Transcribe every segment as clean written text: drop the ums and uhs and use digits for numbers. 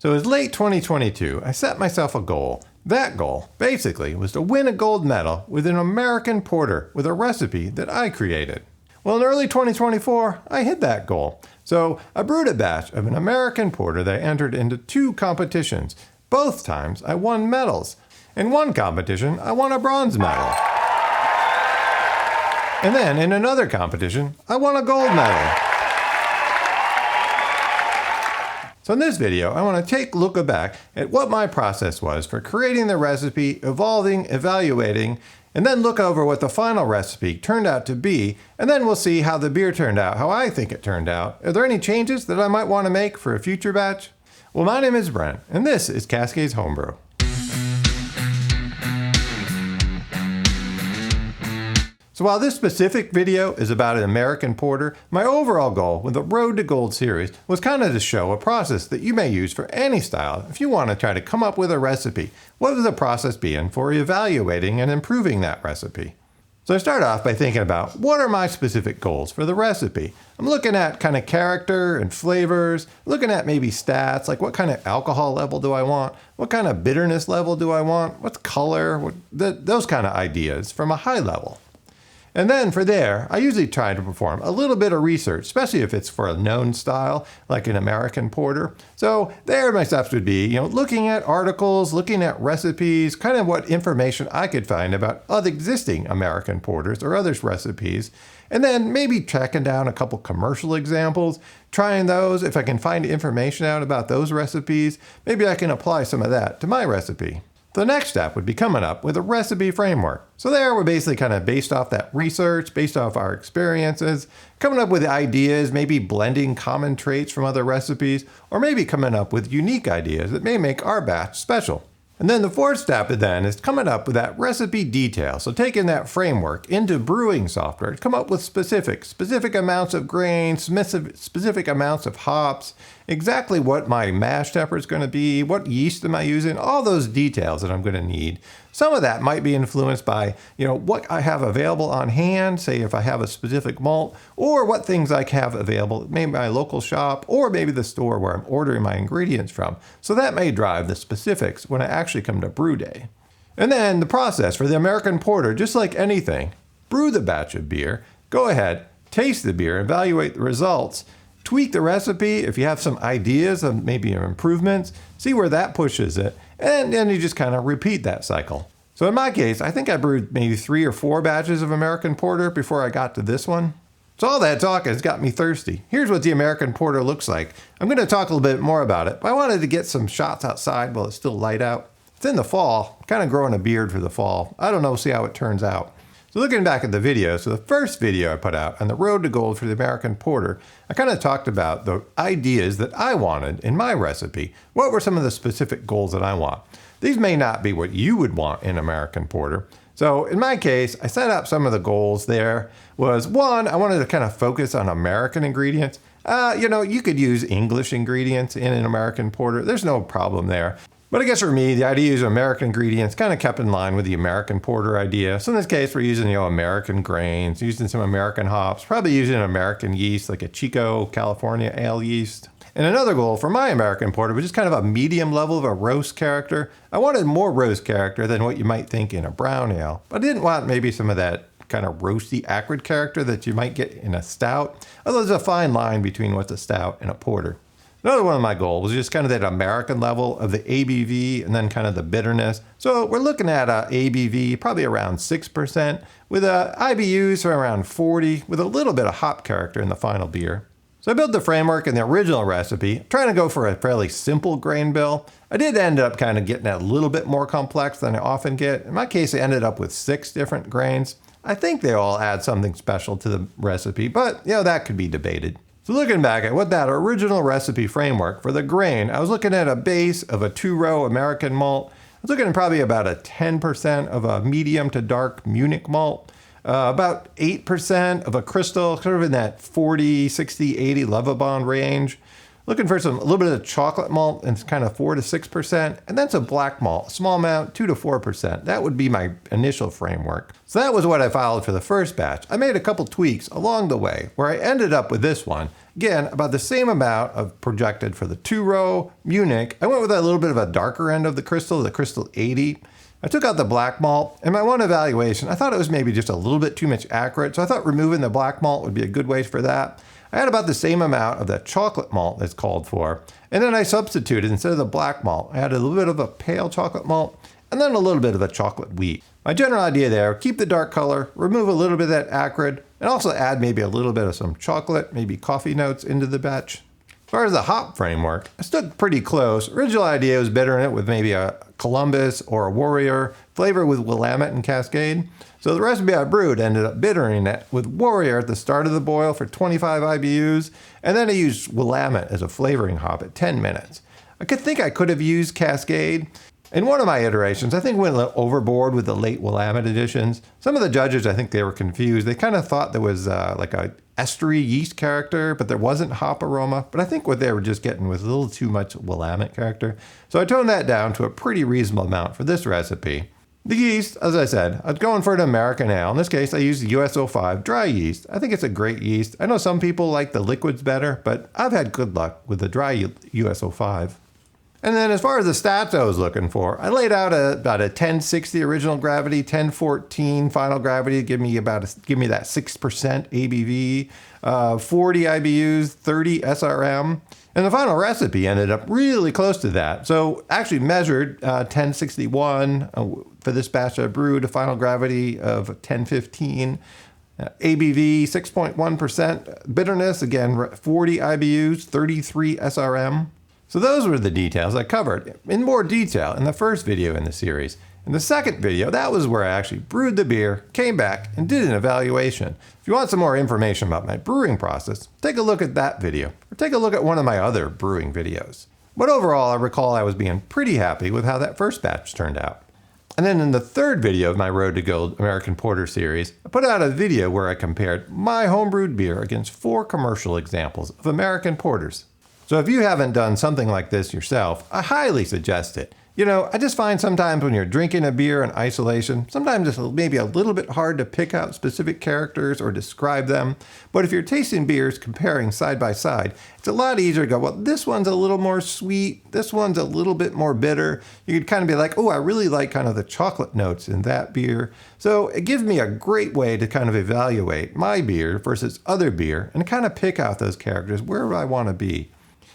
So it was late 2022, I set myself a goal. That goal, basically, was to win a gold medal with an American porter with a recipe that I created. Well, in early 2024, I hit that goal. So I brewed a batch of an American porter that I entered into 2 competitions. Both times, I won medals. In one competition, I won a bronze medal. And then, in another competition, I won a gold medal. So in this video, I want to look back at what my process was for creating the recipe, evolving, evaluating, and then look over what the final recipe turned out to be, and then we'll see how the beer turned out, how I think it turned out. Are there any changes that I might want to make for a future batch? Well, my name is Brent, and this is Cascades Homebrew. So while this specific video is about an American porter, my overall goal with the Road to Gold series was kind of to show a process that you may use for any style if you want to try to come up with a recipe. What would the process be in for evaluating and improving that recipe? So I start off by thinking about what are my specific goals for the recipe. I'm looking at kind of character and flavors, looking at maybe stats, like what kind of alcohol level do I want? What kind of bitterness level do I want? What's color? Those kind of ideas from a high level. And then for there, I usually try to perform a little bit of research, especially if it's for a known style, like an American porter. So there my steps would be, looking at articles, looking at recipes, kind of what information I could find about other existing American porters or others' recipes. And then maybe tracking down a couple commercial examples, trying those. If I can find information out about those recipes, maybe I can apply some of that to my recipe. The next step would be coming up with a recipe framework. So there we're basically kind of based off that research, based off our experiences, coming up with ideas, maybe blending common traits from other recipes, or maybe coming up with unique ideas that may make our batch special. And then the fourth step then is coming up with that recipe detail. So taking that framework into brewing software to come up with specific amounts of grains, specific amounts of hops, exactly what my mash temper is going to be, what yeast am I using, all those details that I'm going to need. Some of that might be influenced by, what I have available on hand, say if I have a specific malt, or what things I have available, maybe my local shop, or maybe the store where I'm ordering my ingredients from. So that may drive the specifics when I actually come to brew day. And then the process for the American porter, just like anything, brew the batch of beer, go ahead, taste the beer, evaluate the results, tweak the recipe if you have some ideas of maybe improvements, see where that pushes it, and then you just kind of repeat that cycle. So in my case, I think I brewed maybe 3 or 4 batches of American porter before I got to this one. So all that talk has got me thirsty. Here's what the American porter looks like. I'm going to talk a little bit more about it, but I wanted to get some shots outside while it's still light out. It's in the fall, kind of growing a beard for the fall. I don't know, see how it turns out. So looking back at the video, so the first video I put out on the Road to Gold for the American porter, I kind of talked about the ideas that I wanted in my recipe. What were some of the specific goals that I want? These may not be what you would want in American porter. So in my case, I set up some of the goals there. Was one, I wanted to kind of focus on American ingredients. You could use English ingredients in an American porter. There's no problem there. But I guess for me, the idea is American ingredients kind of kept in line with the American porter idea. So in this case, we're using, American grains, using some American hops, probably using an American yeast, like a Chico, California ale yeast. And another goal for my American porter was just kind of a medium level of a roast character. I wanted more roast character than what you might think in a brown ale, but I didn't want maybe some of that kind of roasty, acrid character that you might get in a stout. Although there's a fine line between what's a stout and a porter. Another one of my goals was just kind of that American level of the ABV and then kind of the bitterness. So we're looking at a ABV probably around 6% with IBUs around 40 with a little bit of hop character in the final beer. So I built the framework in the original recipe, trying to go for a fairly simple grain bill. I did end up kind of getting that a little bit more complex than I often get. In my case, I ended up with 6 different grains. I think they all add something special to the recipe, but that could be debated. So looking back at what that original recipe framework for the grain, I was looking at a base of a 2-row American malt. I was looking at probably about a 10% of a medium to dark Munich malt, about 8% of a crystal, sort of in that 40, 60, 80 Lovibond range. Looking for a little bit of chocolate malt, and it's kind of 4 to 6%, and then some black malt, a small amount, 2 to 4%. That would be my initial framework. So that was what I followed for the first batch. I made a couple tweaks along the way, where I ended up with this one, Again, about the same amount of projected for the 2-row Munich. I went with a little bit of a darker end of the crystal 80. I took out the black malt. In my one evaluation, I thought it was maybe just a little bit too much accurate, so I thought removing the black malt would be a good way for that. I had about the same amount of that chocolate malt that's called for, and then I substituted, instead of the black malt, I had a little bit of a pale chocolate malt, and then a little bit of a chocolate wheat. My general idea there, keep the dark color, remove a little bit of that acrid, and also add maybe a little bit of some chocolate, maybe coffee notes into the batch. As far as the hop framework, I stuck pretty close. Original idea was bittering it with maybe a Columbus or a Warrior, flavor with Willamette and Cascade. So the recipe I brewed ended up bittering it with Warrior at the start of the boil for 25 IBUs, and then I used Willamette as a flavoring hop at 10 minutes. I could have used Cascade. In one of my iterations, I think went a little overboard with the late Willamette additions. Some of the judges, I think they were confused. They kind of thought there was like a estery yeast character, but there wasn't hop aroma. But I think what they were just getting was a little too much Willamette character. So I toned that down to a pretty reasonable amount for this recipe. The yeast, as I said, I was going for an American ale. In this case, I used US-05 dry yeast. I think it's a great yeast. I know some people like the liquids better, but I've had good luck with the dry US-05. And then as far as the stats I was looking for, I laid out about a 1060 original gravity, 1014 final gravity, give me that 6% ABV, 40 IBUs, 30 SRM. And the final recipe ended up really close to that. So actually measured 1061 for this batch I brewed, a final gravity of 1015. ABV 6.1%, bitterness again 40 IBUs, 33 SRM. So those were the details I covered in more detail in the first video in the series. In the second video, that was where I actually brewed the beer, came back, and did an evaluation. If you want some more information about my brewing process, take a look at that video, or take a look at one of my other brewing videos. But overall, I recall I was being pretty happy with how that first batch turned out. And then in the third video of my Road to Gold American Porter series, I put out a video where I compared my homebrewed beer against 4 commercial examples of American porters. So if you haven't done something like this yourself, I highly suggest it. You know, I just find sometimes when you're drinking a beer in isolation, sometimes it's maybe a little bit hard to pick out specific characters or describe them. But if you're tasting beers comparing side by side, it's a lot easier to go, well, this one's a little more sweet, this one's a little bit more bitter. You could kind of be like, oh, I really like kind of the chocolate notes in that beer. So it gives me a great way to kind of evaluate my beer versus other beer and kind of pick out those characters where I want to be.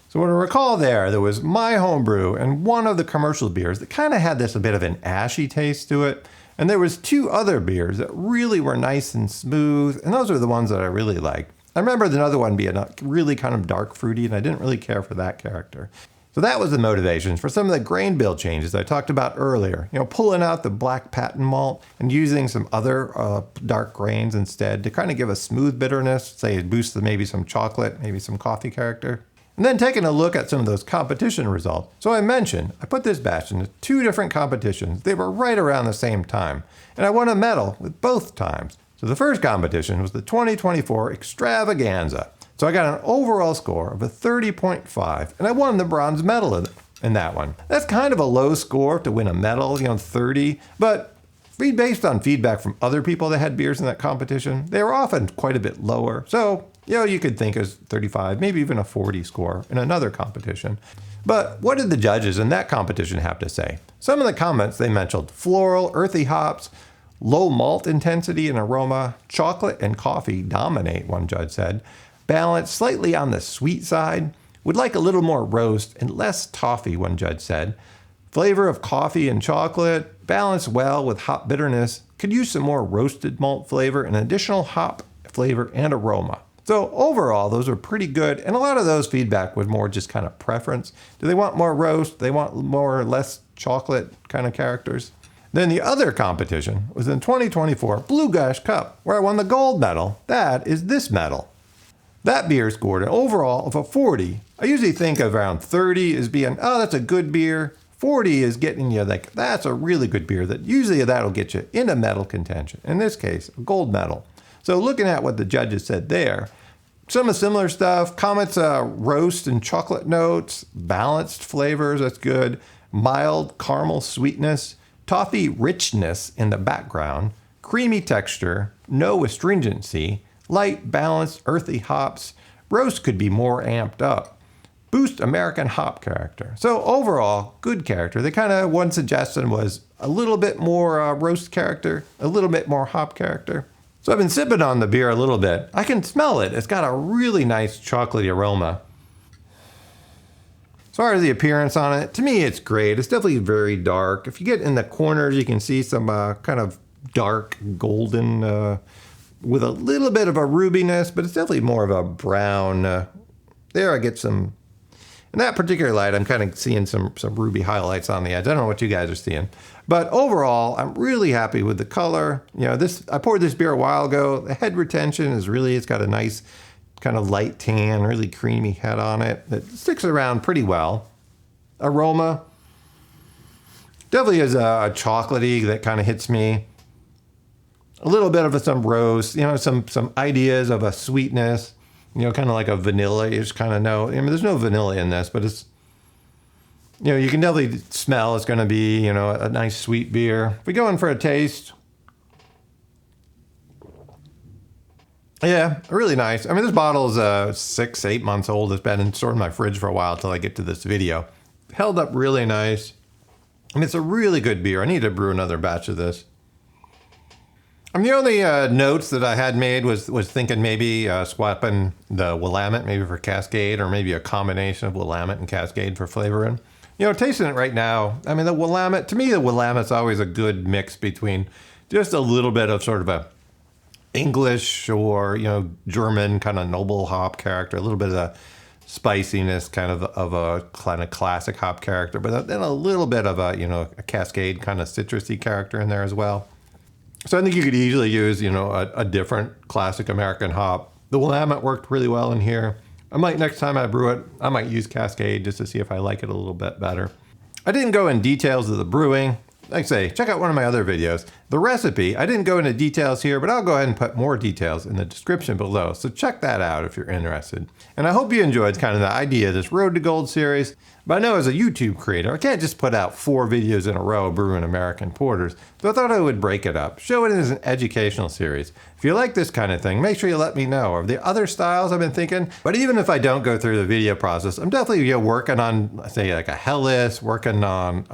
So what I recall there was my homebrew and one of the commercial beers that kind of had this a bit of an ashy taste to it. And there was 2 other beers that really were nice and smooth, and those are the ones that I really liked. I remember the other one being really kind of dark fruity, and I didn't really care for that character. So that was the motivations for some of the grain bill changes I talked about earlier. You know, pulling out the black patent malt and using some other dark grains instead to kind of give a smooth bitterness, say boost maybe some chocolate, maybe some coffee character. And then taking a look at some of those competition results. So I mentioned, I put this batch into 2 different competitions. They were right around the same time. And I won a medal with both times. So the first competition was the 2024 Extravaganza. So I got an overall score of a 30.5, and I won the bronze medal in that one. That's kind of a low score to win a medal, 30, but based on feedback from other people that had beers in that competition, they were often quite a bit lower. So you could think as 35, maybe even a 40 score in another competition. But what did the judges in that competition have to say? Some of the comments they mentioned floral, earthy hops, low malt intensity and aroma, chocolate and coffee dominate, one judge said. Balance slightly on the sweet side. Would like a little more roast and less toffee, one judge said. Flavor of coffee and chocolate, balanced well with hop bitterness. Could use some more roasted malt flavor and additional hop flavor and aroma. So overall, those were pretty good, and a lot of those feedback was more just kind of preference. Do they want more roast? Do they want more or less chocolate kind of characters? Then the other competition was in 2024 Blue Gush Cup, where I won the gold medal. That is this medal. That beer scored an overall of a 40. I usually think of around 30 as being, oh, that's a good beer. 40 is getting you like, that's a really good beer. That usually that'll get you into medal contention. In this case, a gold medal. So looking at what the judges said there, some of the similar stuff, comments, roast and chocolate notes, balanced flavors, that's good, mild caramel sweetness, toffee richness in the background, creamy texture, no astringency, light, balanced, earthy hops, roast could be more amped up. Boost American hop character. So overall, good character. One suggestion was a little bit more roast character, a little bit more hop character. So I've been sipping on the beer a little bit. I can smell it. It's got a really nice chocolatey aroma. As far as the appearance on it, to me it's great. It's definitely very dark. If you get in the corners, you can see some kind of dark golden with a little bit of a rubiness, but it's definitely more of a brown. There I get some, in that particular light, I'm kind of seeing some ruby highlights on the edge. I don't know what you guys are seeing. But overall, I'm really happy with the color. You know, I poured this beer a while ago. The head retention is really, it's got a nice kind of light tan, really creamy head on it that sticks around pretty well. Aroma definitely is a chocolatey that kind of hits me. A little bit of some roast, you know, some ideas of a sweetness, you know, kind of like a vanilla-ish kind of note. I mean, there's no vanilla in this, but it's, you know, you can definitely smell it's going to be, you know, a nice sweet beer. If we go in for a taste, yeah, really nice. I mean, this bottle is 6-8 months old. It's been stored in my fridge for a while till I get to this video. Held up really nice. And it's a really good beer. I need to brew another batch of this. I mean, the only notes that I had made was thinking maybe swapping the Willamette maybe for Cascade, or maybe a combination of Willamette and Cascade for flavoring. You know, tasting it right now, I mean, the Willamette, to me, the Willamette's always a good mix between just a little bit of sort of a English or, you know, German kind of noble hop character, a little bit of the spiciness kind of a kind of classic hop character, but then a little bit of a, you know, a Cascade kind of citrusy character in there as well. So I think you could easily use, you know, a different classic American hop. The Willamette worked really well in here. I might, next time I brew it, I might use Cascade just to see if I like it a little bit better. I didn't go in details of the brewing. Like I say, check out one of my other videos. The recipe, I didn't go into details here, but I'll go ahead and put more details in the description below. So check that out if you're interested. And I hope you enjoyed kind of the idea of this Road to Gold series. But I know as a YouTube creator, I can't just put out 4 videos in a row brewing American porters. So I thought I would break it up, show it as an educational series. If you like this kind of thing, make sure you let me know. Are there other styles I've been thinking? But even if I don't go through the video process, I'm definitely, you know, working on, say, like a Helles, working on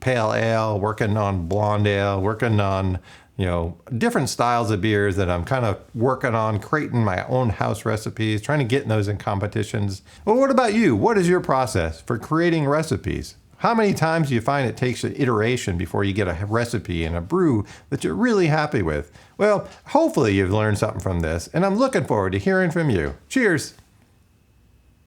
Pale Ale, working on Blonde Ale, working on, you know, different styles of beers that I'm kind of working on, creating my own house recipes, trying to get those in competitions. Well, what about you? What is your process for creating recipes? How many times do you find it takes an iteration before you get a recipe and a brew that you're really happy with? Well, hopefully you've learned something from this, and I'm looking forward to hearing from you. Cheers!